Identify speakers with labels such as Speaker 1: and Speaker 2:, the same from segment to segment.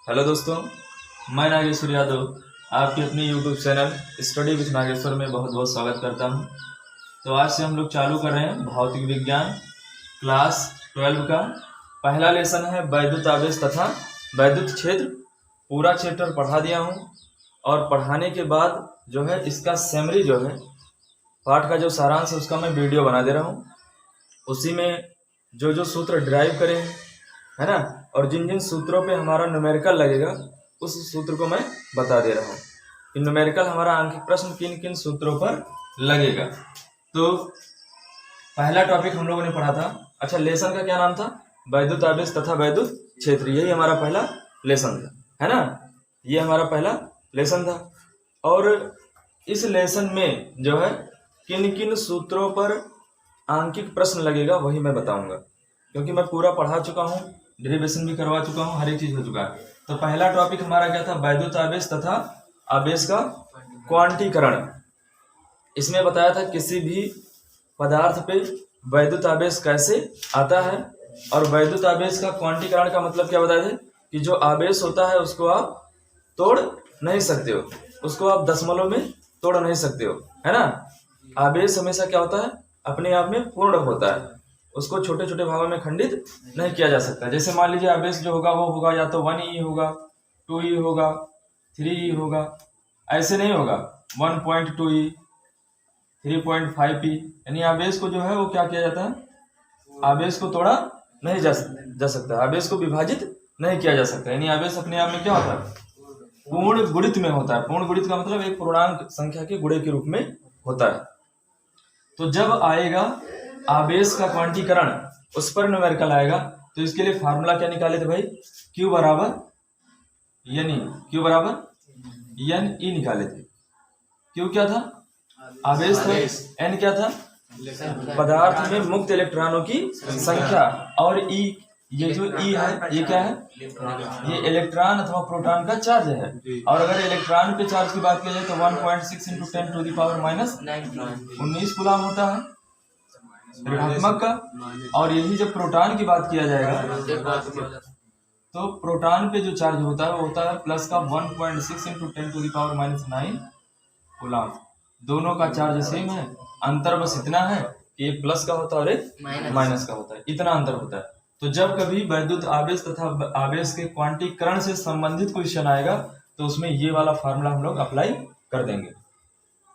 Speaker 1: Hello दोस्तों, मैं नागेश्वर यादव आपके अपने YouTube channel study with Nageshwar में बहुत बहुत स्वागत करता हूं। तो आज से हम लोग चालू कर रहे हैं भौतिक विज्ञान क्लास 12 का पहला लेसन है वैद्युत आवेश तथा वैद्युत क्षेत्र। पूरा चैप्टर पढ़ा दिया हूं और पढ़ाने के बाद जो है इसका समरी जो है पाठ का जो सारांश है उसका मैं वीडियो बना दे रहा हूँ। उसी में जो जो सूत्र ड्राइव करें है ना, और जिन जिन सूत्रों पे हमारा न्यूमेरिकल लगेगा उस सूत्र को मैं बता दे रहा हूँ कि न्यूमेरिकल हमारा आंकिक प्रश्न किन किन सूत्रों पर लगेगा। तो पहला टॉपिक हम लोगों ने पढ़ा था। अच्छा, लेसन का क्या नाम था? वैद्युत आवेश तथा वैद्युत क्षेत्र। यही हमारा पहला लेसन था, है ना। ये हमारा पहला लेसन था और इस लेसन में जो है किन किन सूत्रों पर आंकिक प्रश्न लगेगा वही मैं बताऊंगा, क्योंकि मैं पूरा पढ़ा चुका हूँ, डेरिवेशन भी करवा चुका हूँ, हर एक चीज हो चुका है। तो पहला टॉपिक हमारा क्या था? वैद्युत आवेश तथा आवेश का क्वांटीकरण। इसमें बताया था किसी भी पदार्थ पे वैद्युत आवेश कैसे आता है, और वैद्युत आवेश का क्वांटीकरण का मतलब क्या बताए थे कि जो आवेश होता है उसको आप तोड़ नहीं सकते हो, उसको आप दशमलव में तोड़ नहीं सकते हो, है ना। आवेश हमेशा क्या होता है? अपने आप में पूर्ण होता है, उसको छोटे छोटे भागों में खंडित नहीं किया जा सकता। जैसे मान लीजिए आवेश जो होगा वो होगा या तो 1e होगा, 2e होगा, 3e होगा, ऐसे नहीं होगा 1.2e, 3.5e। यानी आवेश को जो है वो क्या किया जाता है? आवेश को तोड़ा नहीं जा सकता, आवेश को विभाजित नहीं किया जा सकता। यानी आवेश अपने आप में क्या होता है? पूर्ण गुणित में होता है। पूर्ण गुणित का मतलब एक पूर्णांक संख्या के गुणे के रूप में होता है। तो जब आएगा आवेश का क्वांटीकरण, उस पर न्यूमेरिकल आएगा, तो इसके लिए फार्मूला क्या निकाले थे भाई? Q बराबर एन ई निकाले थे। Q क्या था? आवेश था। N क्या था? पदार्थ में मुक्त इलेक्ट्रॉनों की संख्या। और E, ये जो E है ये क्या है? ये इलेक्ट्रॉन अथवा प्रोटॉन का चार्ज है। और अगर इलेक्ट्रॉन पे चार्ज की बात की जाए तो 1.6 × 10⁻⁻19 कूलम होता है ऋणात्मक का। और यही जब प्रोटॉन की बात किया जाएगा तो प्रोटॉन पे जो चार्ज होता है वो होता है प्लस का 1.6 × 10⁻⁹ कूलम। दोनों का चार्ज सेम है, अंतर बस इतना है कि एक प्लस का होता है और एक माइनस का होता है, इतना अंतर होता है। तो जब कभी वैद्युत आवेश तथा आवेश के क्वांटीकरण से संबंधित क्वेश्चन आएगा तो उसमें ये वाला फार्मूला हम लोग अप्लाई कर देंगे।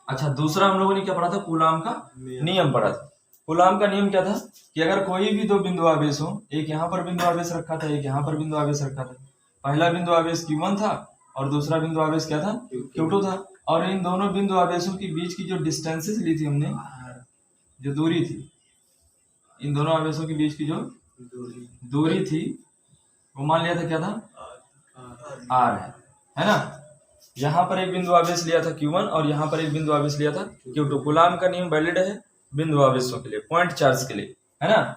Speaker 1: अच्छा, दूसरा हम लोगों ने क्या पढ़ा था? कूलम का नियम पढ़ा था। कूलम का नियम क्या था कि अगर कोई भी दो बिंदु आवेश हो, एक यहाँ पर बिंदु आवेश रखा था, एक यहाँ पर बिंदु आवेश रखा था। पहला बिंदु आवेश Q1 था और दूसरा बिंदु आवेश क्या था? Q2 था। और इन दोनों बिंदु आवेशों के बीच की जो डिस्टेंसेस ली थी हमने, जो दूरी थी, इन दोनों आवेशों के बीच की जो दूरी थी वो मान लिया था क्या था? R है ना। यहाँ पर एक बिंदु आवेश लिया था Q1 और यहाँ पर एक बिंदु आवेश लिया था Q2। कूलम का नियम वैलिड है बिंदु आवेशों के लिए, पॉइंट चार्ज के लिए, है ना।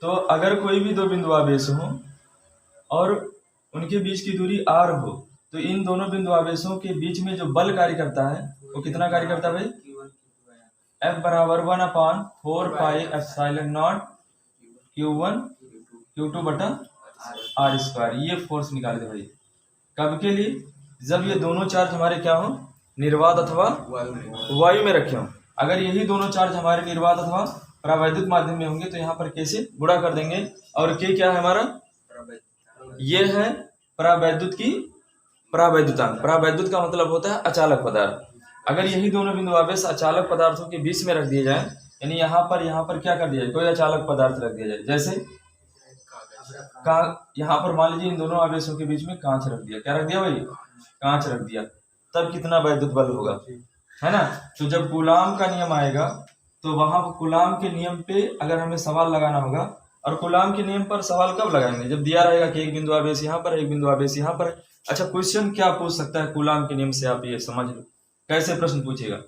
Speaker 1: तो अगर कोई भी दो बिंदु आवेश हो और उनके बीच की दूरी r हो तो इन दोनों बिंदु आवेशों के बीच में जो बल कार्य करता है वो कितना कार्य करता है भाई? F बराबर 1/4πε0 Q1 Q2 बटा r²। ये फोर्स निकाल दे भाई। कब के लिए? जब ये दोनों चार्ज हमारे क्या हो? निर्वात अथवा वायु में रखे हों। अगर यही दोनों चार्ज हमारे निर्वात अथवा परावैद्युत माध्यम में होंगे तो यहाँ पर कैसे गुणा कर देंगे। और के क्या है हमारा? ये है परावैद्युत की परावैद्युतांक। परावैद्युत का मतलब होता है अचालक पदार्थ। अगर यही दोनों बिंदु आवेश अचालक पदार्थों के बीच में रख दिए जाए, यानी यहाँ पर क्या कर दिया जाए? कोई अचालक पदार्थ रख दिया जाए, जैसे यहाँ पर मान लीजिए इन दोनों आवेशों के बीच में कांच रख दिया। क्या रख दिया भाई? कांच रख दिया। तब कितना वैद्युत बल होगा, है ना। तो जब कूलम का नियम आएगा तो वहां कूलम के नियम पे अगर हमें सवाल लगाना होगा, और कूलम के नियम पर सवाल कब लगाएंगे? जब दिया रहेगा कि एक बिंदु आवेश यहाँ पर, एक बिंदु आवेश यहाँ पर। अच्छा, क्वेश्चन क्या पूछ सकता है कूलम के नियम से? आप ये समझ लो कैसे प्रश्न पूछेगा।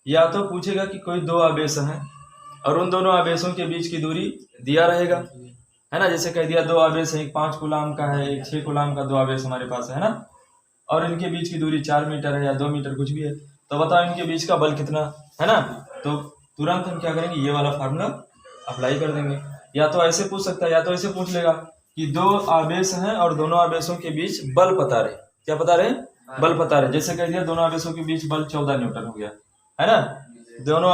Speaker 1: या तो पूछेगा कि कोई दो आवेश हैं और उन दोनों आवेशों के बीच की दूरी दिया रहेगा, है ना। जैसे कह दिया दो आवेश है, एक 5 कूलम का है, एक 6 कूलम का, दो आवेश हमारे पास है ना, और इनके बीच की दूरी 4 मीटर है या 2 मीटर कुछ भी है। तो बताओ इनके बीच का बल कितना है ना। तो तुरंत हम क्या करेंगे? ये वाला फार्मूला अप्लाई कर देंगे। या तो ऐसे पूछ सकता है, या तो ऐसे पूछ लेगा कि दो आवेश हैं और दोनों आवेशों के बीच बल पता रहे। क्या पता रहे? बल पता रहे। जैसे कह दिया दोनों आवेशों के बीच बल 14 न्यूटन हो गया, है ना। दोनों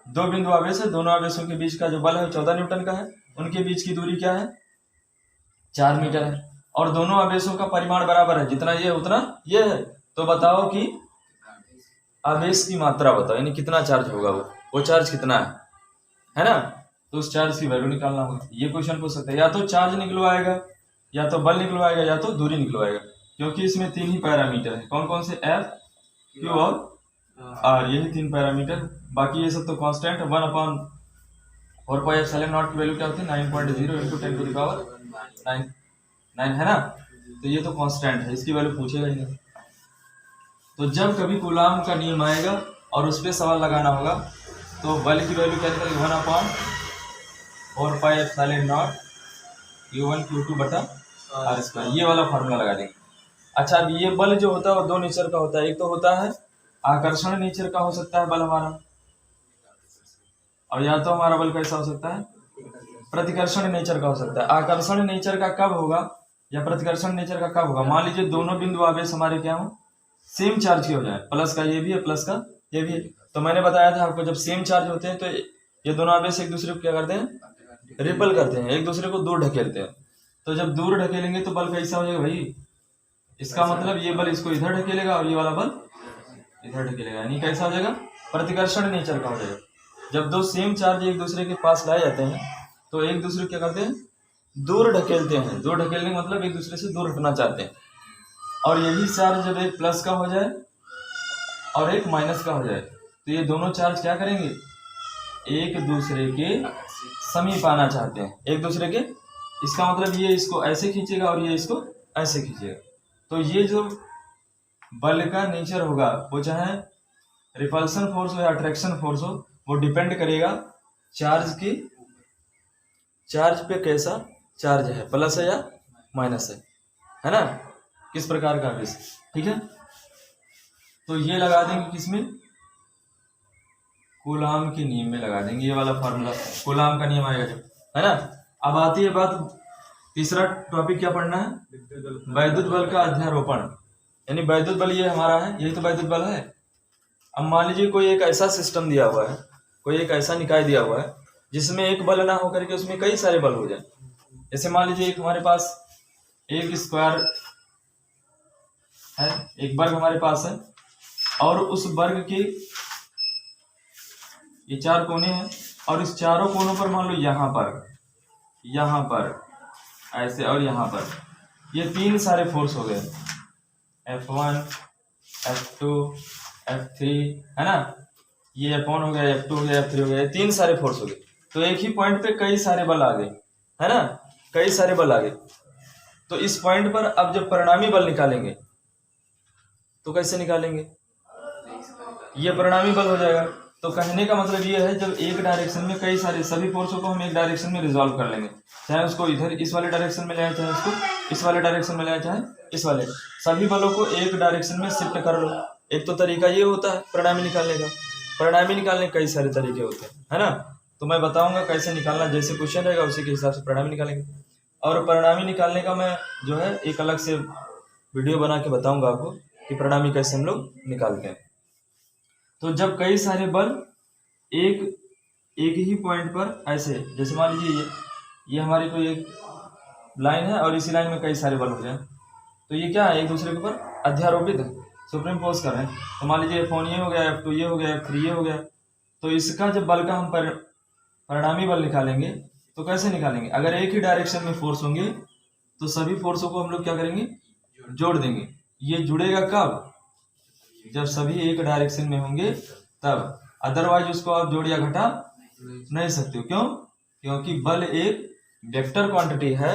Speaker 1: दो बिंदु आवेश है, दोनों आवेशों के बीच का जो बल है 14 न्यूटन का है। उनके बीच की दूरी क्या है? 4 मीटर है। और दोनों आवेशों का परिमाण बराबर है, जितना ये उतना ये है। तो बताओ कि आवेश की मात्रा बताओ, यानी कितना चार्ज होगा, वो चार्ज कितना है ना। तो उस चार्ज की वैल्यू निकालना होगा। ये क्वेश्चन पूछ सकते हैं, या तो चार्ज निकलवाएगा, या तो बल निकलवाएगा, या तो दूरी निकलवाएगा। क्योंकि इसमें 3 ही पैरामीटर है। कौन कौन से? F, Q और R, यही 3 पैरामीटर। बाकी ये सब तो कांस्टेंट। 1/4πε0 की वैल्यू क्या होती है? 9.0 × 10⁻9 है ना। तो ये तो कांस्टेंट है, इसकी वैल्यू पूछेगा ही नहीं। तो जब कभी कूलाम का नियम आएगा और उस पर सवाल लगाना होगा, तो बल की वैल्यू क्या निकलेगी? 1/4πε0 U1 Q2/r²। ये वाला फार्मूला लगा देंगे। अच्छा, अब ये बल जो होता है वो दो नेचर का होता है। एक तो होता है आकर्षण नेचर का हो सकता है बल हमारा, और या तो हमारा बल कैसा हो सकता है? प्रतिकर्षण नेचर का हो सकता है। आकर्षण नेचर का कब होगा या प्रतिकर्षण नेचर का कब होगा? मान लीजिए दोनों बिंदु आवेश हमारे क्या हो? सेम चार्ज के हो जाए। प्लस का ये भी है, प्लस का ये भी है। तो मैंने बताया था आपको, जब सेम चार्ज होते हैं तो ये दोनों आवेश एक दूसरे को क्या करते हैं? रिपल करते हैं, एक दूसरे को दूर ढकेलते हैं। तो जब दूर ढकेलेंगे तो बल कैसा हो जाएगा भाई? इसका मतलब ये बल इसको इधर ढकेलेगा और ये वाला बल इधर ढकेलेगा, यानी कैसा हो जाएगा? प्रतिकर्षण नेचर का हो जाएगा। जब दो सेम चार्ज एक दूसरे के पास लाए जाते हैं तो एक दूसरे को क्या करते हैं? दूर ढकेलते हैं। दूर ढकेलने का मतलब एक दूसरे से दूर हटना चाहते हैं। और यही चार्ज जब एक प्लस का हो जाए और एक माइनस का हो जाए तो ये दोनों चार्ज क्या करेंगे? एक दूसरे के समीप आना चाहते हैं, एक दूसरे के। इसका मतलब ये इसको ऐसे खींचेगा और ये इसको ऐसे खींचेगा। तो ये जो बल का नेचर होगा वो चाहे रिपल्सन फोर्स हो या अट्रैक्शन फोर्स हो, वो डिपेंड करेगा चार्ज पे कैसा चार्ज है, प्लस है या माइनस है ना, किस प्रकार का आवेश। ठीक है, तो ये लगा देंगे किसमें? कूलाम के नियम में लगा देंगे। ये वाला फार्मूला कूलाम का नियम आएगा जब, है ना। अब आती है बात, तीसरा टॉपिक क्या पढ़ना है? वैद्युत बल का अध्यारोपण। यानी वैद्युत बल ये हमारा है, यही तो वैद्युत बल है। अब मान लीजिए कोई एक ऐसा सिस्टम दिया हुआ है, कोई एक ऐसा निकाय दिया हुआ है जिसमें एक बल ना होकर के उसमें कई सारे बल हो जाए। जैसे मान लीजिए एक हमारे पास एक स्क्वायर है, एक वर्ग हमारे पास है, और उस वर्ग के ये 4 कोने हैं, और इस चारों कोनों पर मान लो यहाँ पर ऐसे, और यहाँ पर ये 3 सारे फोर्स हो गए, F1, F2, F3, है ना। ये F1 हो गया, F2 हो गया, F3 हो गया, 3 सारे फोर्स हो गए। तो एक ही पॉइंट पे कई सारे बल आ गए, है ना, कई सारे बल आ गए। तो इस पॉइंट पर अब जब परिणामी बल निकालेंगे तो कैसे निकालेंगे? ये परिणामी बल हो जाएगा। तो कहने का मतलब ये है, जब एक डायरेक्शन में कई सारे सभी फोर्सों को हम एक डायरेक्शन में रिजॉल्व कर लेंगे, चाहे उसको इधर इस वाले डायरेक्शन में ले आए, चाहे उसको इस वाले डायरेक्शन में ले आए, चाहे इस वाले, सभी बलों को एक डायरेक्शन में शिफ्ट कर लो। एक तो तरीका ये होता है परिणामी निकालने का। परिणामी निकालने के कई सारे तरीके होते हैं, है ना। तो मैं बताऊंगा कैसे निकालना, जैसे क्वेश्चन रहेगा उसी के हिसाब से परिणामी निकालेंगे। और परिणामी निकालने का मैं जो है एक अलग से वीडियो बना के बताऊंगा आपको कि परिणामी कैसे हम लोग निकालते हैं। तो जब कई सारे बल एक ही पॉइंट पर ऐसे, जैसे मान लीजिए ये हमारी कोई एक लाइन है और इसी लाइन में कई सारे बल हो जाए, तो ये क्या है? एक दूसरे के ऊपर अध्यारोपित है, सुप्रीम फोर्स कर रहे हैं। तो मान लीजिए F1 ये हो गया, F2 ये हो गया, F3 ये हो गया। तो इसका जब बल का हम परिणामी बल निकालेंगे तो कैसे निकालेंगे? अगर एक ही डायरेक्शन में फोर्स होंगे तो सभी फोर्सों को हम लोग क्या करेंगे? जोड़ देंगे। ये जुड़ेगा कब? जब सभी एक डायरेक्शन में होंगे तब, अदरवाइज उसको आप जोड़ या घटा नहीं सकते हो। क्यों? क्योंकि बल एक वेक्टर क्वांटिटी है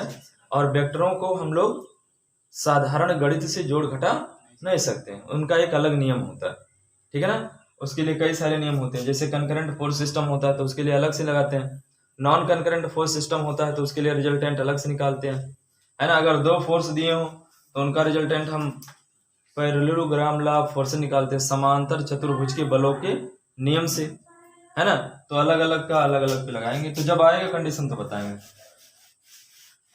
Speaker 1: और वेक्टरों को हम लोग साधारण गणित से जोड़ घटा नहीं सकते हैं, उनका एक अलग नियम होता है। ठीक है ना, उसके लिए कई सारे नियम होते हैं। जैसे कंकरेंट फोर्स सिस्टम होता है तो उसके लिए अलग से लगाते हैं, नॉन कंकरेंट फोर्स सिस्टम होता है तो उसके लिए रिजल्टेंट अलग से निकालते हैं, है ना। अगर 2 फोर्स दिए हो तो उनका रिजल्टेंट हम पैरेललोग्राम लॉ ऑफ फोर्स निकालते हैं, समांतर चतुर्भुज के बलों के नियम से, है ना। तो अलग अलग का अलग अलग पे लगाएंगे, तो जब आएगा कंडीशन तो बताएंगे।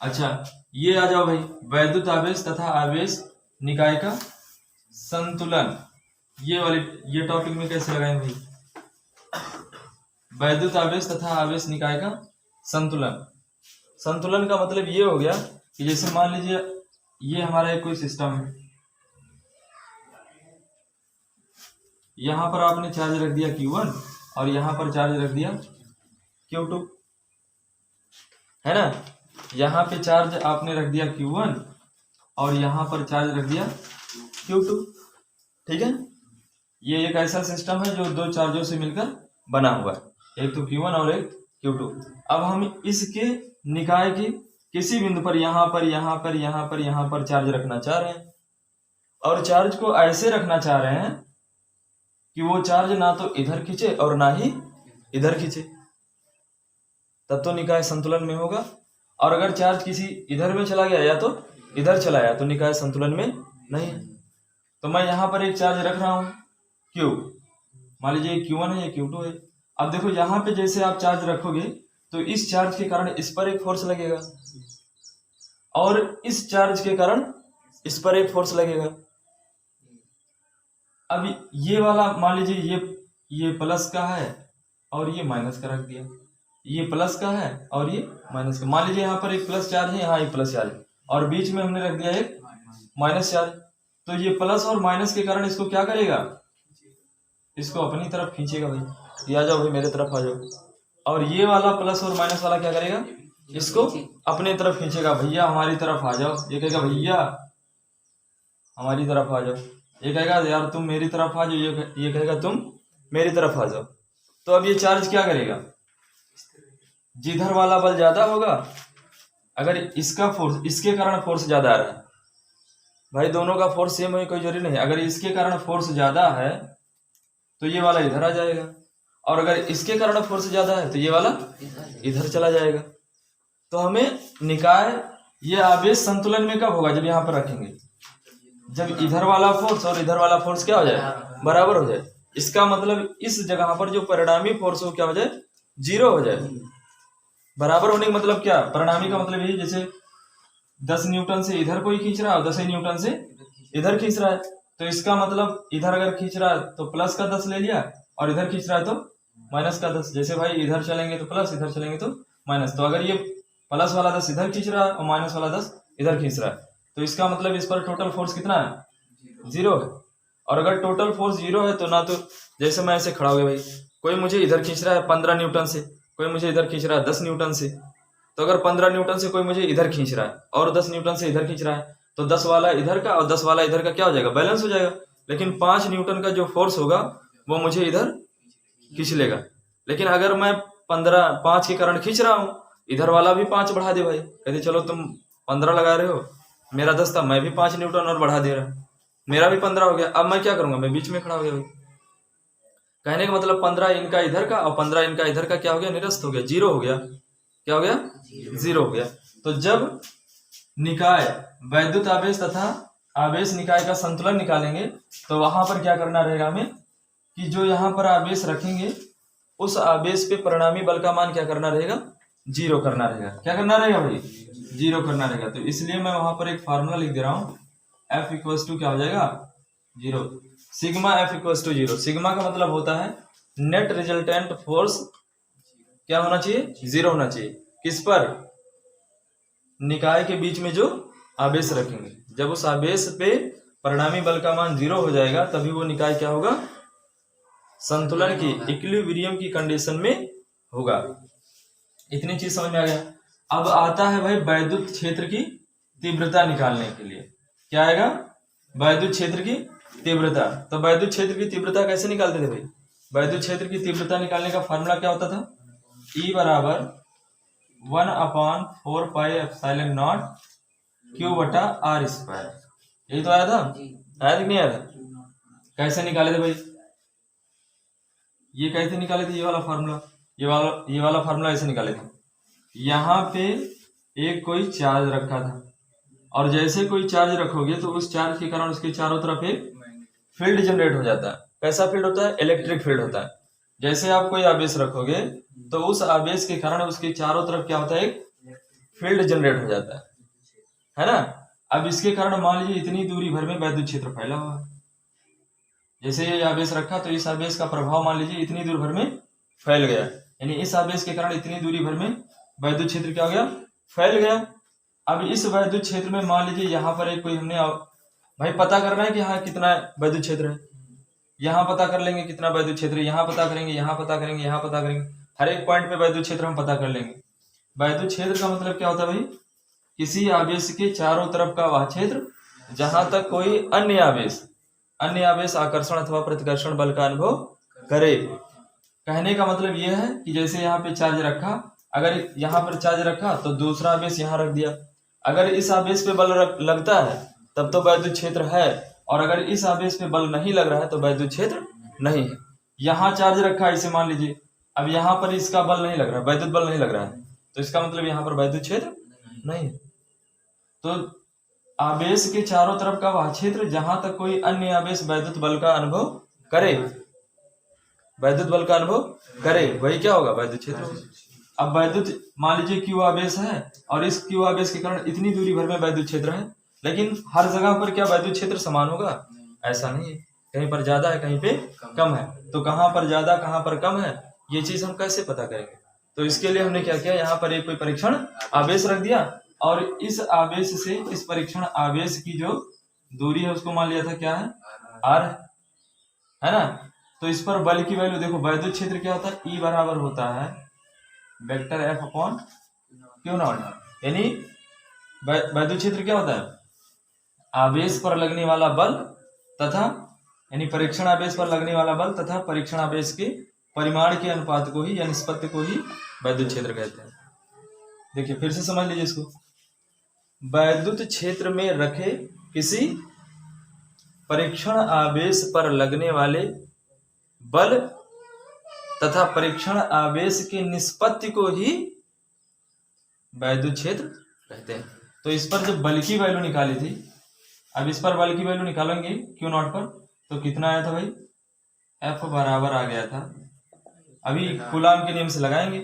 Speaker 1: अच्छा ये आ जाओ भाई, वैद्युत आवेश तथा आवेश निकाय का संतुलन, ये टॉपिक में कैसे लगाएं भाई? वैद्युत आवेश तथा आवेश निकाय का संतुलन। संतुलन का मतलब ये हो गया कि जैसे मान लीजिए ये हमारा एक कोई सिस्टम है, यहां पर आपने चार्ज रख दिया Q1 और यहां पर चार्ज रख दिया Q2, है ना। यहां पे चार्ज आपने रख दिया Q1 और यहां पर चार्ज रख दिया Q2, ठीक है। ये एक ऐसा सिस्टम है जो दो चार्जों से मिलकर बना हुआ है, एक तो Q1 और एक Q2। अब हम इसके निकाय की किसी बिंदु पर यहां पर चार्ज रखना चाह रहे हैं, और चार्ज को ऐसे रखना चाह रहे हैं कि वो चार्ज ना तो इधर खींचे और ना ही इधर खींचे, तब तो निकाय संतुलन में होगा। और अगर चार्ज किसी इधर में चला गया या तो इधर चला गया तो निकाय संतुलन में नहीं है। तो मैं यहाँ पर एक चार्ज रख रहा हूँ Q, मान लीजिए Q1 है, ये Q2 है। अब देखो यहाँ पे जैसे आप चार्ज रखोगे तो इस चार्ज के कारण इस पर एक फोर्स लगेगा और इस चार्ज के कारण इस पर एक फोर्स लगेगा। अब ये वाला मान लीजिए ये प्लस का है और ये माइनस का रख दिया, ये प्लस का है और ये माइनस का। मान लीजिए यहाँ पर एक प्लस चार्ज है, यहाँ एक प्लस चार्ज है और बीच में हमने रख दिया एक माइनस चार्ज। तो ये प्लस और माइनस के कारण इसको क्या करेगा, इसको अपनी तरफ खींचेगा भाई। ये आ जाओ भाई, मेरे तरफ आ जाओ। और ये वाला प्लस और माइनस वाला क्या करेगा, इसको अपने तरफ खींचेगा, भैया हमारी तरफ आ जाओ। ये कहेगा भैया हमारी तरफ आ जाओ, ये कहेगा यार तुम मेरी तरफ आ जाओ, ये कहेगा तुम मेरी तरफ आ जाओ। तो अब ये चार्ज क्या करेगा, जिधर वाला बल ज्यादा होगा, अगर इसका फोर्स, इसके कारण फोर्स ज्यादा आ रहा है भाई, दोनों का फोर्स सेम हो कोई जरूरी नहीं। अगर इसके कारण फोर्स ज्यादा है तो ये वाला इधर आ जाएगा, और अगर इसके कारण फोर्स ज्यादा है तो ये वाला इधर चला जाएगा। तो हमें निकाय, ये आवेश संतुलन में कब होगा, जब यहाँ पर रखेंगे, जब इधर वाला फोर्स और इधर वाला फोर्स क्या हो जाए, बराबर हो जाए। इसका मतलब इस जगह पर जो परिणामी फोर्स हो क्या हो जाए, जीरो हो जाए। बराबर होने का मतलब क्या, परिणामी का मतलब यही, जैसे 10 न्यूटन से इधर कोई खींच रहा है और 10 न्यूटन से इधर खींच रहा है, तो इसका मतलब इधर अगर खींच रहा है तो प्लस का 10 ले लिया और इधर खींच रहा है तो माइनस का 10। जैसे भाई इधर चलेंगे तो प्लस, इधर चलेंगे तो माइनस। तो अगर ये प्लस वाला 10 इधर खींच रहा है और माइनस वाला 10 इधर खींच रहा है, तो इसका मतलब इस पर टोटल फोर्स कितना है, जीरो है। और अगर टोटल फोर्स जीरो है तो ना तो, जैसे मैं ऐसे खड़ा हो गया भाई, कोई मुझे इधर खींच रहा है 15 न्यूटन से, कोई मुझे इधर खींच रहा है 10 न्यूटन से। तो अगर 15 न्यूटन से कोई मुझे इधर खींच रहा है और 10 न्यूटन से इधर खींच रहा है, तो 10 वाला इधर का और 10 वाला इधर का क्या हो जाएगा, बैलेंस हो जाएगा। लेकिन 5 न्यूटन का जो फोर्स होगा वो मुझे इधर खींच लेगा। लेकिन अगर मैं 5 के कारण खींच रहा हूँ, इधर वाला भी 5 बढ़ा दे भाई, कहते चलो तुम 15 लगा रहे हो, मेरा 10 था, मैं भी 5 न्यूटन और बढ़ा दे रहा, मेरा भी 15 हो गया। अब मैं क्या करूंगा, मैं बीच में खड़ा हो गया भाई। कहने का मतलब 15 इनका इधर का और 15 इनका इधर का क्या हो गया, निरस्त हो गया, जीरो हो गया। क्या हो गया, जीरो हो गया। तो जब निकाय, वैद्युत आवेश तथा आवेश निकाय का संतुलन निकालेंगे तो वहां पर क्या करना रहेगा हमें, कि जो यहाँ पर आवेश रखेंगे उस आवेश पे परिणामी बल का मान क्या करना रहेगा, जीरो करना रहेगा। क्या करना रहेगा भाई, जीरो करना रहेगा। तो इसलिए मैं वहां पर एक फार्मूला लिख दे रहा हूँ, F इक्वल्स टू क्या हो जाएगा, zero. Sigma F equals to zero. Sigma का मतलब होता है नेट रिजल्टेंट फोर्स क्या होना चाहिए, जीरो होना चाहिए। किस पर, निकाय के बीच में जो आवेश रखेंगे। जब उस आवेश पे परिणामी बल का मान जीरो हो जाएगा तभी वो निकाय क्या होगा, संतुलन की, इक्विलिब्रियम की कंडीशन में होगा। इतनी चीज समझ में आ गया। अब आता है भाई वैद्युत क्षेत्र की तीव्रता निकालने के लिए। क्या आएगा, वैद्युत क्षेत्र की तीव्रता। तो वैद्युत क्षेत्र की तीव्रता कैसे निकालते थे भाई, वैद्युत क्षेत्र की तीव्रता निकालने का फॉर्मूला क्या होता था, E बराबर 1/4 पाई एप्सिलॉन नॉट Q बटा R स्क्वायर। यही तो आया था, आया कि नहीं आया था। कैसे निकाले थे भाई, ये कैसे निकाले थे, ये वाला फार्मूला, ये वाला फार्मूला ऐसे निकाले थे। यहाँ पे एक कोई चार्ज रखा था और जैसे कोई चार्ज रखोगे तो उस चार्ज के कारण उसके चारों तरफ एक फील्ड जनरेट हो जाता है। कैसा फील्ड होता है, इलेक्ट्रिक फील्ड होता है। जैसे आप कोई आवेश रखोगे तो उस आवेश के कारण उसके चारों तरफ क्या होता है, एक फील्ड जनरेट हो जाता है ना। अब इसके कारण मान लीजिए इतनी दूरी भर में वैद्युत क्षेत्र फैला हुआ है। जैसे ये आवेश रखा तो इस आवेश का प्रभाव मान लीजिए इतनी दूर भर में फैल गया, यानी इस आवेश के कारण इतनी दूरी भर में वैद्युत क्षेत्र क्या हो गया, फैल गया। अब इस वैद्युत क्षेत्र में मान लीजिए यहाँ पर एक कोई हमने भाई पता करना है कि यहाँ कितना वैद्युत क्षेत्र है, यहाँ पता कर लेंगे कितना वैद्युत क्षेत्र है, यहाँ पता करेंगे, यहाँ पता करेंगे, यहाँ पता करेंगे, हर एक पॉइंट पे वैद्युत क्षेत्र हम पता कर लेंगे। वैद्युत क्षेत्र का मतलब क्या होता है भाई, किसी आवेश के चारों तरफ का वह क्षेत्र जहां तक कोई अन्य आवेश आकर्षण अथवा प्रतिकर्षण बल का अनुभव करे। कहने का मतलब यह है कि जैसे यहाँ पे चार्ज रखा, अगर यहाँ पर चार्ज रखा तो दूसरा आवेश यहाँ रख दिया, अगर इस आवेश पे बल लगता है तब तो वैद्युत क्षेत्र है, और अगर इस आवेश पे बल नहीं लग रहा है तो वैद्युत क्षेत्र नहीं है। यहाँ चार्ज रखा इसे मान लीजिए, अब यहाँ पर इसका बल नहीं लग रहा, वैद्युत बल नहीं लग रहा है, तो इसका मतलब यहाँ पर वैद्युत क्षेत्र नहीं है। तो आवेश के चारों तरफ का वह क्षेत्र जहां तक कोई अन्य आवेश वैद्युत बल का अनुभव करे, वैद्युत बल का अनुभव करे, वही क्या होगा, वैद्युत क्षेत्र होगा। अब वैद्युत मान लीजिए क्यू आवेश है और इस क्यू आवेश के कारण इतनी दूरी भर में वैद्युत क्षेत्र है, लेकिन हर जगह पर क्या वैद्युत क्षेत्र समान होगा, ऐसा नहीं है, कहीं पर ज्यादा है कहीं पे कम है। तो कहाँ पर ज्यादा कहाँ पर कम है ये चीज हम कैसे पता करेंगे, तो इसके लिए हमने क्या किया, यहाँ पर एक कोई परीक्षण आवेश रख दिया और इस आवेश से इस परीक्षण आवेश की जो दूरी है उसको मान लिया था क्या है, आर है ना। तो इस पर बल की वैल्यू देखो, वैद्युत क्षेत्र क्या होता है, ई बराबर होता है vector F upon Q not, यानी वैद्युत क्षेत्र क्या होता है, आवेश पर लगने वाला बल तथा यानी परीक्षण आवेश पर लगने वाला बल तथा परीक्षण आवेश के परिमाण के अनुपात को ही या निष्पत्ति को ही वैद्युत क्षेत्र कहते हैं। देखिए फिर से समझ लीजिए इसको, वैद्युत क्षेत्र में रखे किसी परीक्षण आवेश पर लगने वाले बल तथा परीक्षण आवेश की निष्पत्ति को ही वैद्युत क्षेत्र कहते हैं। तो इस पर जब बल की वैल्यू निकाली थी, अब इस पर बल की वैल्यू निकालेंगे क्यू नॉट पर, तो कितना आया था भाई, एफ बराबर आ गया था, अभी कूलाम के नियम से लगाएंगे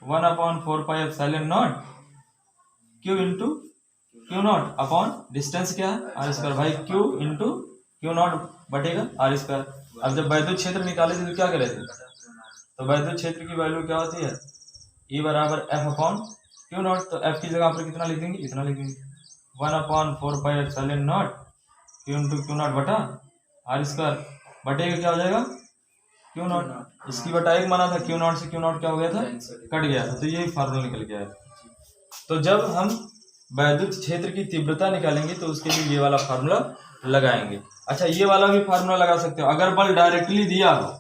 Speaker 1: 1/4πε0 Q into Q naught upon distance क्या है आर स्क्वायर, भाई क्यू इंटू क्यू नॉट बटेगा आर स्क्वायर। अब जब वैद्युत क्षेत्र निकाले थे तो क्या करे थे, तो वैद्युत क्षेत्र की वैल्यू क्या होती है, ई बराबर एफ अपॉन क्यू नॉट, तो एफ की जगह पर कितना लिख देंगे, इतना लिख देंगे 1/4πε0 क्यू इंटू क्यू नॉट बटा आर स्क्वायर, बटेगा क्या हो जाएगा क्यू नॉट, इसकी बटा एक माना था, क्यू नॉट से क्यू नॉट क्या हो गया था, कट गया था, तो यही फार्मूला निकल गया है। तो जब हम वैद्युत क्षेत्र की तीव्रता निकालेंगे तो उसके लिए ये वाला फार्मूला लगाएंगे। अच्छा ये वाला भी फार्मूला लगा सकते हो, अगर बल डायरेक्टली दिया हो,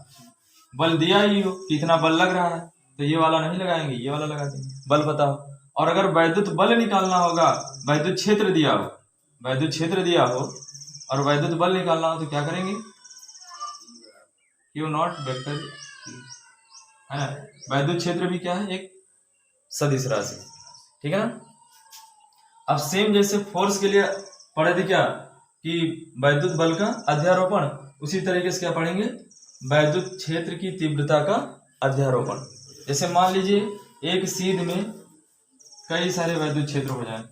Speaker 1: बल दिया ही हो कि इतना बल लग रहा है, तो ये वाला नहीं लगाएंगे, ये वाला लगा देंगे, बल पता हो। और अगर वैद्युत बल निकालना होगा, वैद्युत क्षेत्र दिया हो, वैद्युत क्षेत्र दिया हो और वैद्युत बल निकालना हो तो क्या करेंगे, क्यू नॉट वेक्टर है ना। वैद्युत क्षेत्र भी क्या है, एक सदिश राशि, ठीक है ना। अब सेम जैसे फोर्स के लिए पढ़े थे क्या कि वैद्युत बल का अध्यारोपण, उसी तरीके से क्या पढ़ेंगे, वैद्युत क्षेत्र की तीव्रता का अध्यारोपण। जैसे मान लीजिए एक सीध में कई सारे वैद्युत क्षेत्र हो जाए,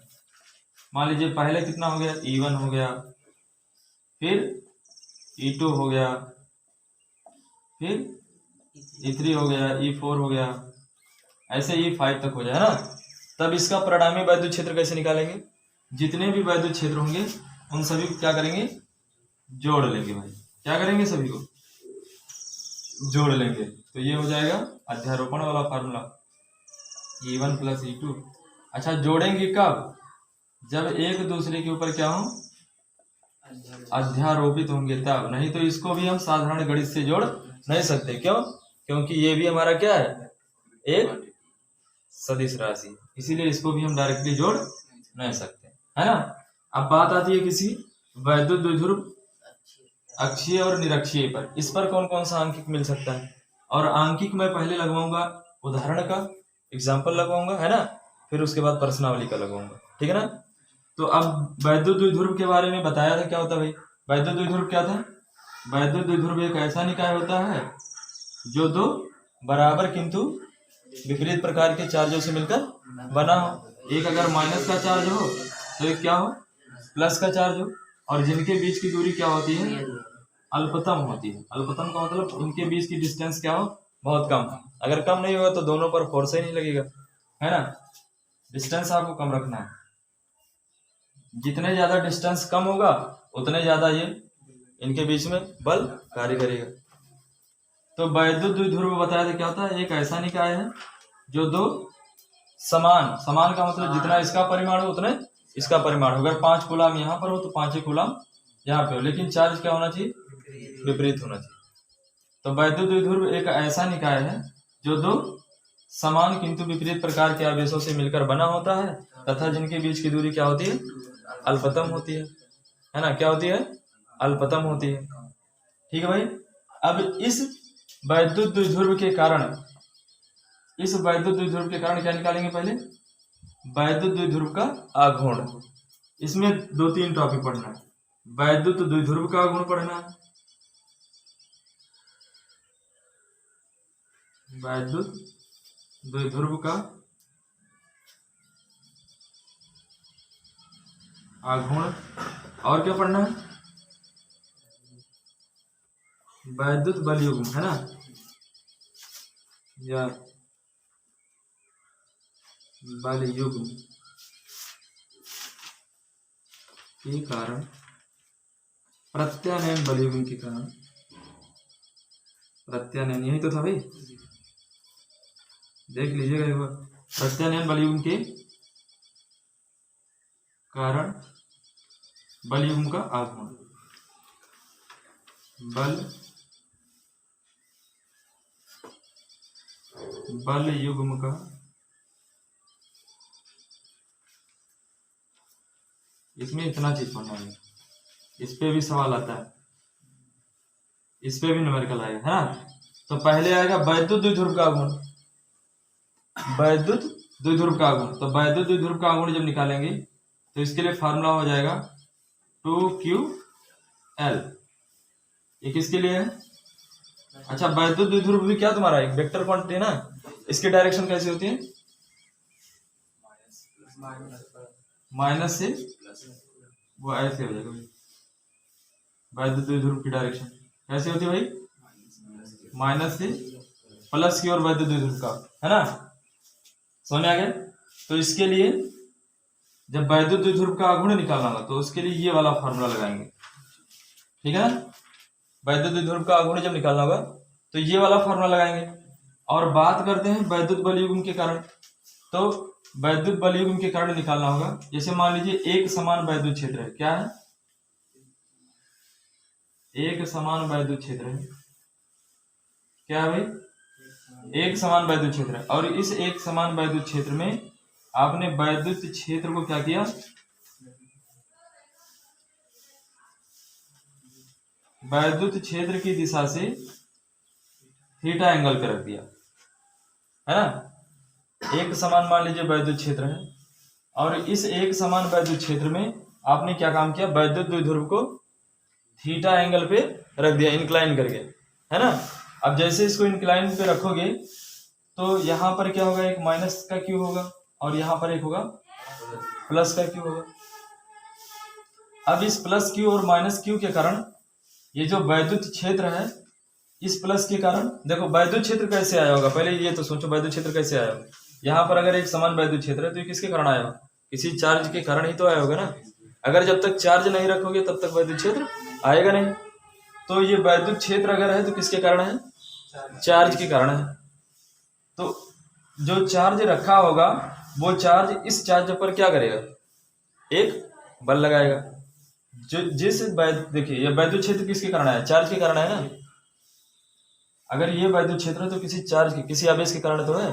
Speaker 1: मान लीजिए पहले कितना हो गया, E1 हो गया, फिर E2 हो गया, फिर E3 हो गया, E4 हो गया, ऐसे E5 तक हो जाए ना। तब इसका परिणामी वैद्युत क्षेत्र कैसे निकालेंगे, जितने भी वैद्युत क्षेत्र होंगे उन सभी को क्या करेंगे, जोड़ लेंगे भाई, क्या करेंगे, सभी को जोड़ लेंगे, तो ये हो जाएगा अध्यारोपण वाला फार्मूला, E1 प्लस E2। अच्छा जोड़ेंगे कब, जब एक दूसरे के ऊपर क्या हो, अध्यारोपित होंगे तब, नहीं तो इसको भी हम साधारण गणित से जोड़ नहीं सकते, क्यों, क्योंकि ये भी हमारा क्या है, एक सदिश राशि, इसीलिए इसको भी हम डायरेक्टली जोड़ नहीं सकते, है ना। अब बात आती है किसी वैद्युत द्विध्रुव अक्षीय और निरक्षीय पर, इस पर कौन कौन सा आंकिक मिल सकता है, और आंकिक मैं पहले लगवाऊंगा उदाहरण का, एग्जाम्पल लगवाऊंगा, है ना, फिर उसके बाद प्रश्नावली का लगवाऊंगा, ठीक है ना। तो अब वैद्युत द्विध्रुव के बारे में बताया था, क्या होता है भाई, वैद्युत द्विध्रुव क्या था, वैद्युत द्विध्रुव एक ऐसा निकाय होता है जो दो बराबर किंतु विपरीत प्रकार के चार्जों से मिलकर बना हो। एक अगर माइनस का चार्ज हो तो एक क्या हो, प्लस का चार्ज हो, और जिनके बीच की दूरी क्या होती है, अल्पतम होती है। अल्पतम का मतलब इनके बीच की डिस्टेंस क्या हो, बहुत कम। अगर कम नहीं होगा तो दोनों पर फोर्स ही नहीं लगेगा, है ना। डिस्टेंस आपको कम रखना है, जितने ज्यादा डिस्टेंस कम होगा उतने ज्यादा ये इनके बीच में बल कार्य करेगा। तो वैद्युत द्विध्रुव बताया था क्या होता है, एक ऐसा निकाय है जो दो समान, समान का मतलब जितना इसका परिमाण हो उतने इसका परिमाण हो। अगर 5 कूलाम यहाँ पर हो तो 5 ही कूलाम यहाँ पे हो, लेकिन चार्ज क्या होना चाहिए, विपरीत होना चाहिए। तो वैद्युत द्विध्रुव एक ऐसा निकाय है जो दो समान किंतु विपरीत प्रकार के आवेशों से मिलकर बना होता है तथा जिनके बीच की दूरी क्या होती है, अल्पतम होती है ना। क्या होती है, अल्पतम होती है। ठीक है भाई। अब इस वैद्युत द्विध्रुव के कारण, इस वैद्युत द्विध्रुव के कारण क्या निकालेंगे, पहले वैद्युत द्विध्रुव का आघूर्ण। इसमें 2-3 टॉपिक पढ़ना है। वैद्युत द्विध्रुव का आघूर्ण पढ़ना है, वैद्युत द्विध्रुव का आघूर्ण, और क्या पढ़ना है, वैद्युत बल युग्म, है ना, या बल युग्म के कारण, प्रत्यानयन बल युग्म के कारण, प्रत्यानयन यही तो था भाई, देख लीजिएगा एक बार। प्रत्यानयन बल युग्म के कारण बल युग्म का आघूर्ण, बल युग्म का, इसमें इतना चीज पढ़ना है, इस पे भी सवाल आता है, इस पे भी न्यूमेरिकल आएगा, है ना। तो पहले आएगा वैद्युत द्विध्रुव का आघूर्ण, वैद्युत द्विध्रुव का आघूर्ण। तो वैद्युत द्विध्रुव का आघूर्ण जब निकालेंगे तो इसके लिए फार्मूला हो जाएगा 2ql। ये किसके लिए है, अच्छा वैद्युत द्विध्रुव भी क्या तुम्हारा एक वेक्टर क्वांटिटी है ना, इसकी डायरेक्शन कैसी होती है, माइनस से, वो ऐसे हो जाएगा। वैद्युत द्विध्रुव की डायरेक्शन कैसे होती है भाई, माइनस से प्लस की ओर वैद्युत द्विध्रुव का, है ना, समझ आ गया। तो इसके लिए जब वैद्युत द्विध्रुव का आघूर्ण निकालना होगा तो उसके लिए ये वाला फार्मूला लगाएंगे, ठीक है ना। वैद्युत द्विध्रुव का आघूर्ण जब निकालना होगा तो ये वाला फार्मूला लगाएंगे। और बात करते हैं वैद्युत बल युग्म के कारण। तो वैद्युत बल युग्म के कारण निकालना होगा, जैसे मान लीजिए एक समान वैद्युत क्षेत्र है, क्या है, एक समान वैद्युत क्षेत्र है, क्या है भाई, एक समान वैद्युत क्षेत्र है। और इस एक समान वैद्युत क्षेत्र में आपने वैद्युत क्षेत्र को क्या किया, वैद्युत क्षेत्र की दिशा से थीटा एंगल पे रख दिया, है ना। एक समान मान लीजिए वैद्युत क्षेत्र है और इस एक समान वैद्युत क्षेत्र में आपने क्या काम किया, वैद्युत द्विध्रुव को थीटा एंगल पे रख दिया, इंक्लाइन करके, है ना। अब जैसे इसको इंक्लाइन पे रखोगे तो यहाँ पर क्या होगा, एक माइनस का क्यू होगा और यहाँ पर एक होगा प्लस का क्यू होगा। अब इस प्लस क्यू और माइनस क्यू के कारण ये जो वैद्युत क्षेत्र है, इस प्लस के कारण देखो वैद्युत क्षेत्र कैसे आया होगा, पहले ये तो सोचो वैद्युत क्षेत्र कैसे आया होगा। यहाँ पर अगर एक समान वैद्युत क्षेत्र है तो ये किसके कारण आया होगा, किसी चार्ज के कारण ही तो आया होगा ना। अगर जब तक चार्ज नहीं रखोगे तब तक वैद्युत क्षेत्र आएगा नहीं। तो ये वैद्युत क्षेत्र अगर है तो किसके कारण है, चार्ज के कारण है। तो जो चार्ज रखा होगा वो चार्ज इस चार्ज पर क्या करेगा, एक बल लगाएगा। जो जिस देखिए ये वैद्युत क्षेत्र किसके कारण है, चार्ज के कारण है ना। अगर ये वैद्युत क्षेत्र है तो किसी चार्ज के, किसी आवेश के कारण तो है।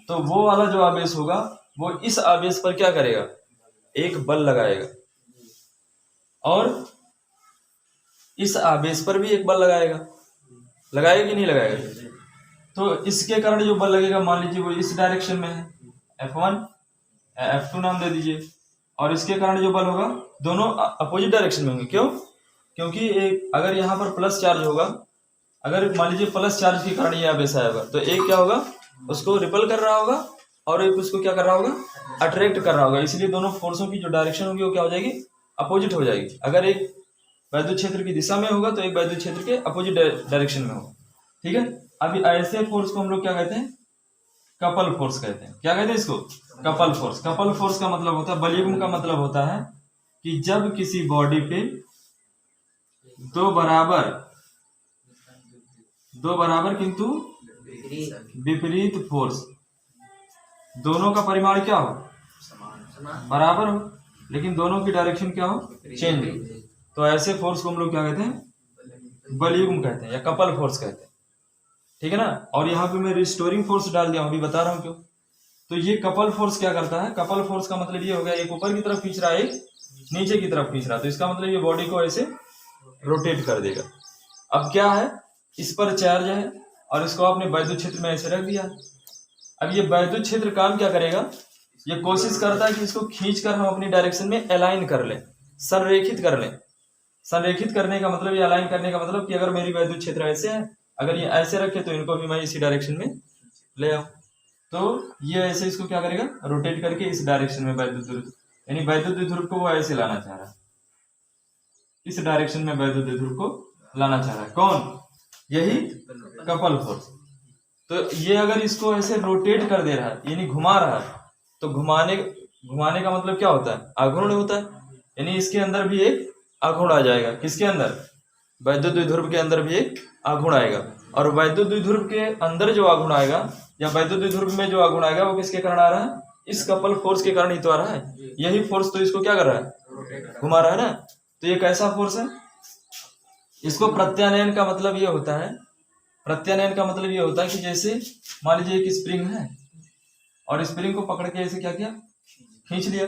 Speaker 1: तो वो वाला जो आवेश होगा वो इस आवेश पर क्या करेगा, एक बल लगाएगा और इस आवेश पर भी एक बल लगाएगा, लगाएगा कि नहीं लगाएगा। तो इसके कारण जो बल लगेगा मान लीजिए वो इस डायरेक्शन में है, F1 F2 नाम दे दीजिए, और इसके कारण जो बल होगा दोनों अपोजिट डायरेक्शन में होंगे। क्यों, क्योंकि एक अगर यहाँ पर प्लस चार्ज होगा, अगर मान लीजिए प्लस चार्ज के कारण ये आवेश आया होगा तो एक क्या होगा, उसको रिपल कर रहा होगा और एक उसको क्या कर रहा होगा, अट्रैक्ट कर रहा होगा। इसलिए दोनों फोर्सों की जो डायरेक्शन होगी वो क्या हो जाएगी, अपोजिट हो जाएगी। अगर एक वैद्युत क्षेत्र की दिशा में होगा तो एक वैद्युत क्षेत्र के अपोजिट डायरेक्शन में होगा। ठीक है, अभी ऐसे फोर्स को हम लोग क्या कहते हैं, कपल फोर्स कहते हैं। क्या कहते हैं इसको, कपल फोर्स। कपल फोर्स का मतलब होता है, बलयुग्म का मतलब होता है कि जब किसी बॉडी पे दो बराबर किंतु विपरीत फोर्स, दोनों का परिमाण क्या हो, बराबर हो, लेकिन दोनों की डायरेक्शन क्या हो, चेंज हो, तो ऐसे फोर्स को हम लोग क्या कहते हैं, बलयुग्म कहते हैं या कपल फोर्स कहते हैं। ठीक है ना। और यहाँ पे मैं रिस्टोरिंग फोर्स डाल दिया हूं, अभी बता रहा हूं क्यों। तो ये कपल फोर्स क्या करता है, कपल फोर्स का मतलब ये हो गया, एक ऊपर की तरफ खींच रहा है, एक नीचे की तरफ खींच रहा है, तो इसका मतलब ये बॉडी को ऐसे रोटेट कर देगा। अब क्या है, इस पर चार्ज है और इसको आपने वैद्युत क्षेत्र में ऐसे रख दिया। अब ये वैद्युत क्षेत्र काम क्या करेगा, ये कोशिश करता है कि इसको खींच कर हम अपनी डायरेक्शन में अलाइन कर लें, संरेखित कर लें। संरेखित करने का मतलब, ये अलाइन करने का मतलब कि अगर मेरी वैद्युत क्षेत्र ऐसे है, अगर ये ऐसे रखे तो इनको भी मैं इसी डायरेक्शन में ले आऊं। तो ये ऐसे इसको क्या करेगा, रोटेट करके इस डायरेक्शन में वैद्युत ध्रुव, यानी वैद्युत ध्रुव को वो ऐसे लाना चाह रहा है, इस डायरेक्शन में वैद्युत ध्रुव को लाना चाह रहा है। कौन, यही कपल फोर्स। तो ये अगर इसको ऐसे रोटेट कर दे रहा है, यानी घुमा रहा है, तो घुमाने का मतलब क्या होता है, आघूर्ण होता है। यानी इसके अंदर भी एक आघूर्ण आ जाएगा। किसके अंदर, वैद्युत द्विध्रुव के अंदर भी एक आघूर्ण आएगा। और वैद्युत द्विध्रुव के अंदर जो आघूर्ण आएगा या वैद्युत द्विध्रुव में जो आघूर्ण आएगा वो किसके कारण आ रहा है, इस कपल फोर्स के कारण ही तो आ रहा है। यही फोर्स तो इसको क्या कर रहा है, घुमा रहा है ना। तो ये कैसा फोर्स है, इसको प्रत्यानयन का मतलब ये होता है, प्रत्यानयन का मतलब ये होता है कि जैसे मान लीजिए एक स्प्रिंग है और स्प्रिंग को पकड़ के ऐसे क्या किया, खींच लिया।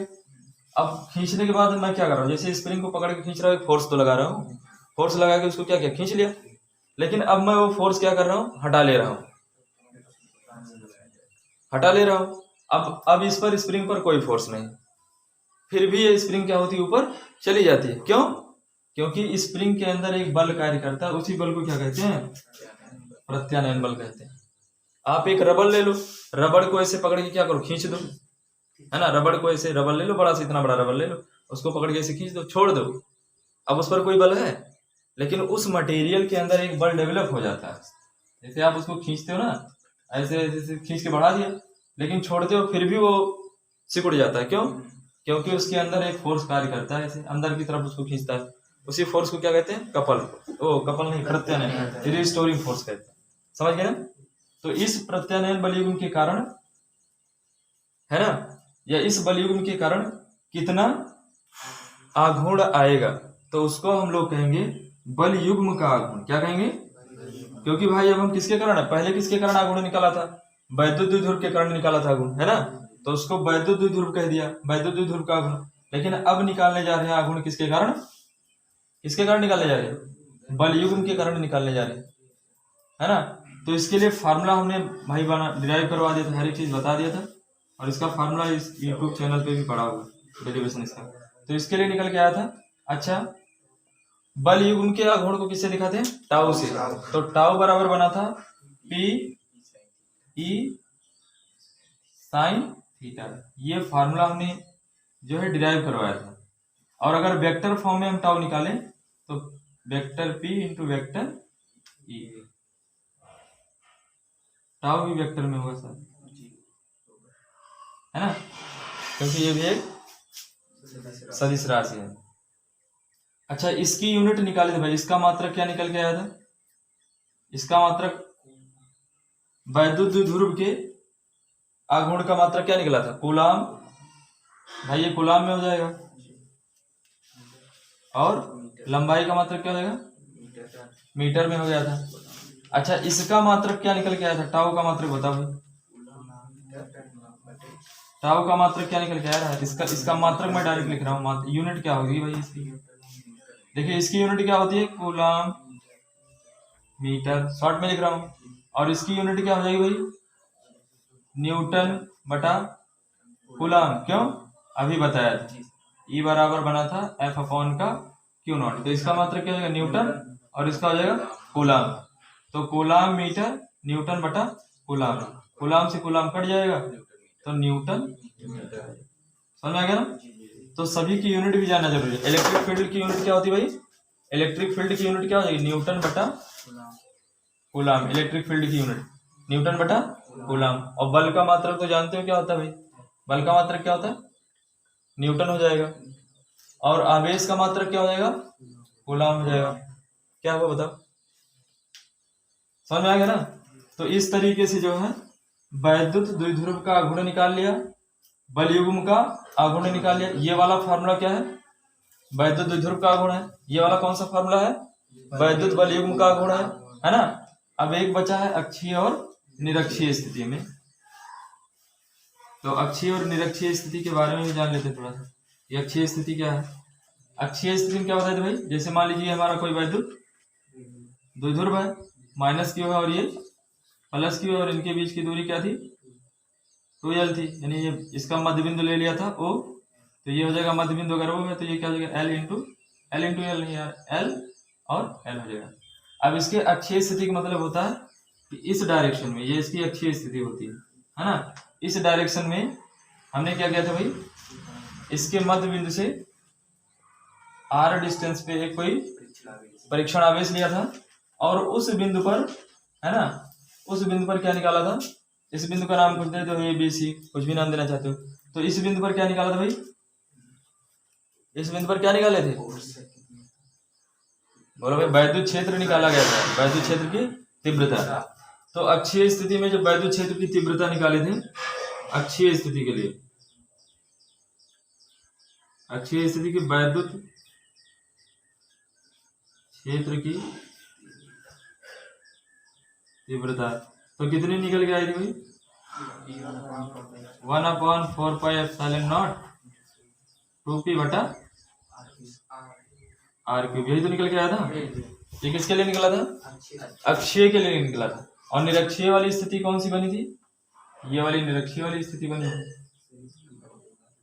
Speaker 1: अब खींचने के बाद मैं क्या कर रहा हूँ, जैसे स्प्रिंग को पकड़ के खींच रहा हूँ, फोर्स तो लगा रहा हूँ, फोर्स लगा के उसको क्या किया, खींच लिया। लेकिन अब मैं वो फोर्स क्या कर रहा हूँ, हटा ले रहा हूँ। अब इस पर स्प्रिंग पर कोई फोर्स नहीं, फिर भी ये स्प्रिंग क्या होती है, ऊपर चली जाती है। क्यों, क्योंकि स्प्रिंग के अंदर एक बल कार्य करता है, उसी बल को क्या कहते हैं, प्रत्यानयन बल कहते हैं। आप एक रबड़ ले लो, रबड़ को ऐसे पकड़ के क्या करो, खींच दो, है ना। रबड़ को ऐसे, रबड़ ले लो, बड़ा से इतना बड़ा रबड़ ले लो, उसको पकड़ के ऐसे खींच दो, छोड़ दो। अब उस पर कोई बल है, लेकिन उस मटेरियल के अंदर एक बल डेवलप हो जाता है। जैसे आप उसको खींचते हो ना, ऐसे जैसे खींच के बढ़ा दिया, लेकिन छोड़ते हो फिर भी वो सिकुड़ जाता है। क्यों, क्योंकि उसके अंदर एक फोर्स कार्य करता है, ऐसे अंदर की तरफ उसको खींचता है। उसी फोर्स को क्या कहते हैं, कपल नहीं, प्रत्यानयन, रिस्टोरिंग फोर्स कहते हैं। समझ गए ना। तो इस प्रत्यानयन बलयुग्म के कारण, है ना, या इस बलयुग्म के कारण कितना आघूर्ण आएगा, तो उसको हम लोग कहेंगे बलयुग्म का आघूर्ण। क्या कहेंगे, क्योंकि भाई अब हम किसके कारण, पहले किसके कारण आघूर्ण निकाला था, वैद्युत द्विध्रुव के कारण निकाला था आघूर्ण, है ना। तो उसको वैद्युत द्विध्रुव कह दिया, वैद्युत द्विध्रुव का आघूर्ण। लेकिन अब निकालने जा रहे हैं आघूर्ण किसके कारण, किसके कारण निकालने जा रहे हैं, बलयुग्म के कारण निकालने जा रहे हैं, है ना। तो इसके लिए फार्मूला हमने भाई बना डिराइव करवा दिया था, हर एक चीज बता दिया था, और इसका फार्मूला इस यूट्यूब चैनल पे भी पड़ा हुआ, डेरिवेशन इसका। तो इसके लिए निकल के आया था। अच्छा, बलयुग्म के आघूर्ण को किससे दिखाते हैं, टाउ से। तो टाउ बराबर बना था पी ई साइन थीटा। ये फार्मूला हमने जो है डिराइव करवाया था। और अगर वेक्टर फॉर्म में हम टाउ निकालें तो vector P into vector E, tau भी वेक्टर में होगा सर, है ना, क्योंकि ये भी एक सदिश राशि है। अच्छा, इसकी यूनिट निकाले थे भाई, इसका मात्रक क्या निकल के आया था, इसका मात्रक वैद्युत द्विध्रुव के आघूर्ण का मात्रक क्या निकला था, कूलाम। भाई ये कूलाम में हो जाएगा, और लंबाई का मात्रक क्या हो जाएगा, मीटर में हो गया था। अच्छा, इसका मात्रक क्या निकल के आया था, टाउ का मात्रक बता भाई, टाउ का मात्रक क्या निकल के आ रहा है, इसका मात्रक मैं डायरेक्ट लिख रहा हूँ। यूनिट क्या होगी भाई इसकी, देखिए इसकी यूनिट क्या होती है, कूलाम मीटर, शॉर्ट में लिख रहा हूँ। और इसकी यूनिट क्या हो जाएगी भाई, न्यूटन बटा कूलाम। क्यों, अभी बताया था, ई बराबर बना था एफ अपॉन का क्यू नॉट। तो इसका मात्रक क्या हो जाएगा, न्यूटन, और इसका हो जाएगा कूलाम। तो कूलाम मीटर न्यूटन बटा कूलाम, कूलाम से कूलाम कट जाएगा, तो न्यूटन। समझ में आ गया ना। तो सभी की यूनिट भी जानना जरूरी है। इलेक्ट्रिक फील्ड की यूनिट क्या होती है भाई? इलेक्ट्रिक फील्ड की यूनिट क्या हो जाएगी? न्यूटन बटा कूलाम। इलेक्ट्रिक फील्ड की यूनिट न्यूटन बटा कूलाम। और बल का मात्रक तो जानते हो क्या होता है भाई? बल का मात्रक क्या होता है? न्यूटन हो जाएगा। और आवेश का मात्रक क्या हो जाएगा? कूलाम हो जाएगा। क्या हुआ बताओ? समझ में आ गया ना। तो इस तरीके से जो है वैद्युत द्विध्रुव का आघूर्ण निकाल लिया, बल युग्म का आघूर्ण निकाल लिया। ये वाला फार्मूला क्या है? वैद्युत द्विध्रुव का आघूर्ण है। ये वाला कौन सा फार्मूला है? वैद्युत बल युग्म का आघूर्ण है ना। अब एक बचा है अक्षीय और निरक्षीय स्थिति में। तो अक्षीय और निरक्षीय स्थिति के बारे में भी जान लेते हैं थोड़ा सा। ये अक्षीय स्थिति क्या है? अक्षीय स्थिति में क्या होता है भाई? जैसे मान लीजिए हमारा कोई वैद्युत द्विध्रुव है, माइनस क्यू है और ये प्लस क्यू है, और इनके बीच की दूरी क्या थी? 2l थी। यानी ये इसका मध्य बिंदु ले लिया था O, तो ये हो जाएगा मध्य बिंदु अगर O है तो ये क्या हो जाएगा? L इंटू L नहीं यार, L और L हो जाएगा। अब इसके अक्षीय स्थिति का मतलब होता है कि इस डायरेक्शन में ये इसकी अक्षीय स्थिति होती है ना। इस डायरेक्शन में हमने क्या किया था भाई? इसके मध्य बिंदु से r डिस्टेंस पे एक कोई परीक्षण आवेश लिया था, और उस बिंदु पर है ना, उस बिंदु पर क्या निकाला था? इस बिंदु का नाम कुछ दे दो, ए बी सी, कुछ भी नाम देना चाहते हो। तो इस बिंदु पर क्या निकाला था भाई? इस बिंदु पर क्या निकाले थे? बोलो भाई। वैद्युत क्षेत्र निकाला गया था, वैद्युत क्षेत्र की तीव्रता। तो अक्षीय स्थिति में जब वैद्युत क्षेत्र की तीव्रता निकाले थे अक्षीय स्थिति के लिए, अक्षीय स्थिति की वैद्युत क्षेत्र की तीव्रता तो कितनी निकल के आई थी भाई? 1/4πε0 2p बटा r3। यही तो निकल के आया था। ये किसके लिए निकला था? अक्षीय के लिए निकला था। और निरक्षीय वाली स्थिति कौन सी बनी थी? ये वाली निरक्षीय वाली स्थिति बनी थी।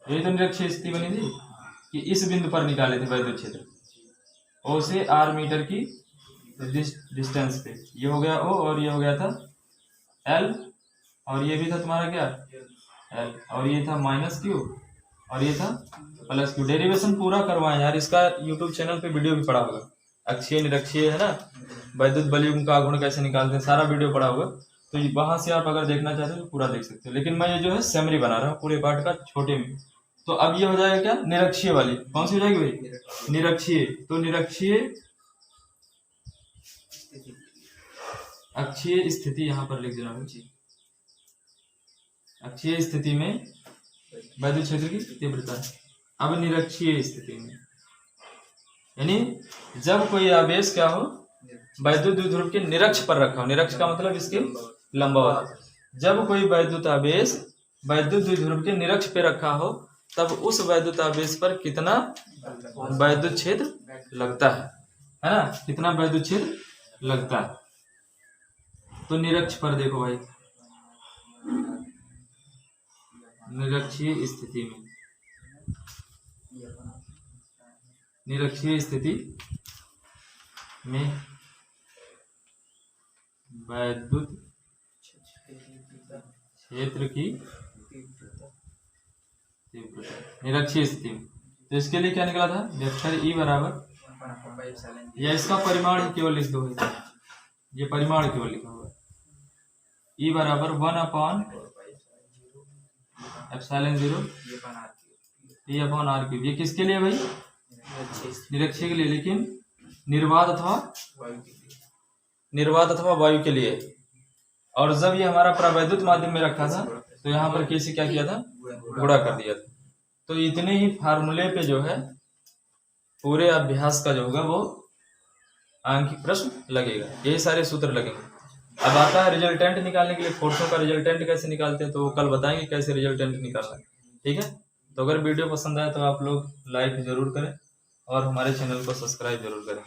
Speaker 1: यही तो निरक्षीय स्थिति बनी थी कि इस बिंदु पर निकाले थे वैद्युत क्षेत्र O से r मीटर की डिस्टेंस पे। ये हो गया O और ये हो गया था L, और ये भी था तुम्हारा क्या? L, और ये था माइनस Q और ये था प्लस Q। डेरिवेशन पूरा करवाएं यार, इसका यूट्यूब चैनल पे वीडियो भी पड़ा होगा। अक्षीय निरक्षीय है ना, वैद्युत बल युग्म का आघूर्ण कैसे निकालते हैं, सारा वीडियो पड़ा होगा। तो वहां से आप अगर देखना चाहते हो तो पूरा देख सकते हो। लेकिन मैं ये जो है समरी बना रहा हूँ पूरे पार्ट का छोटे में। तो अब ये हो जाएगा क्या? निरक्षीय वाली। कौन सी हो जाएगी भाई? निरक्षीय। तो निरक्षीय अक्षीय स्थिति यहाँ पर लिख देना है। अक्षीय स्थिति में वैद्युत क्षेत्र की तीव्रता। अब निरक्षीय स्थिति में यानी जब कोई आवेश क्या हो, वैद्युत द्विध्रुव के निरक्ष पर रखा हो। निरक्ष का मतलब इसके लंबवत। जब कोई वैद्युत आवेश वैद्युत द्विध्रुव के निरक्ष पे रखा हो तब उस वैद्युत आवेश पर कितना वैद्युत क्षेत्र लगता है ना, कितना वैद्युत क्षेत्र लगता है। तो निरक्ष पर देखो भाई, निरक्षीय स्थिति में, निरक्षीय स्थिति में वैद्युत क्षेत्र की तीव्रता निरक्षीय स्थिति में। तो इसके लिए क्या निकला था? वेक्टर E बराबर, या इसका परिमाण केवल लिख दो, ये परिमाण केवल लिखा हुआ है। E बराबर 1/ε0 P/r3। ये किसके लिए भाई? निरक्षीय के लिए, लेकिन निर्वात अथवा वायु के लिए। और जब ये हमारा प्रावैद्युत माध्यम में रखा था तो यहाँ पर कैसे क्या किया था? गुणा कर दिया था। तो इतने ही फार्मूले पे जो है पूरे अभ्यास का जो होगा वो आंकिक प्रश्न लगेगा, यही सारे सूत्र लगेंगे। अब आता है रिजल्टेंट निकालने के लिए। फोर्सों का रिजल्टेंट कैसे निकालते हैं तो वो कल बताएंगे कैसे रिजल्टेंट निकालना है, ठीक है। तो अगर वीडियो पसंद आए तो आप लोग लाइक जरूर करें और हमारे चैनल को सब्सक्राइब जरूर करें।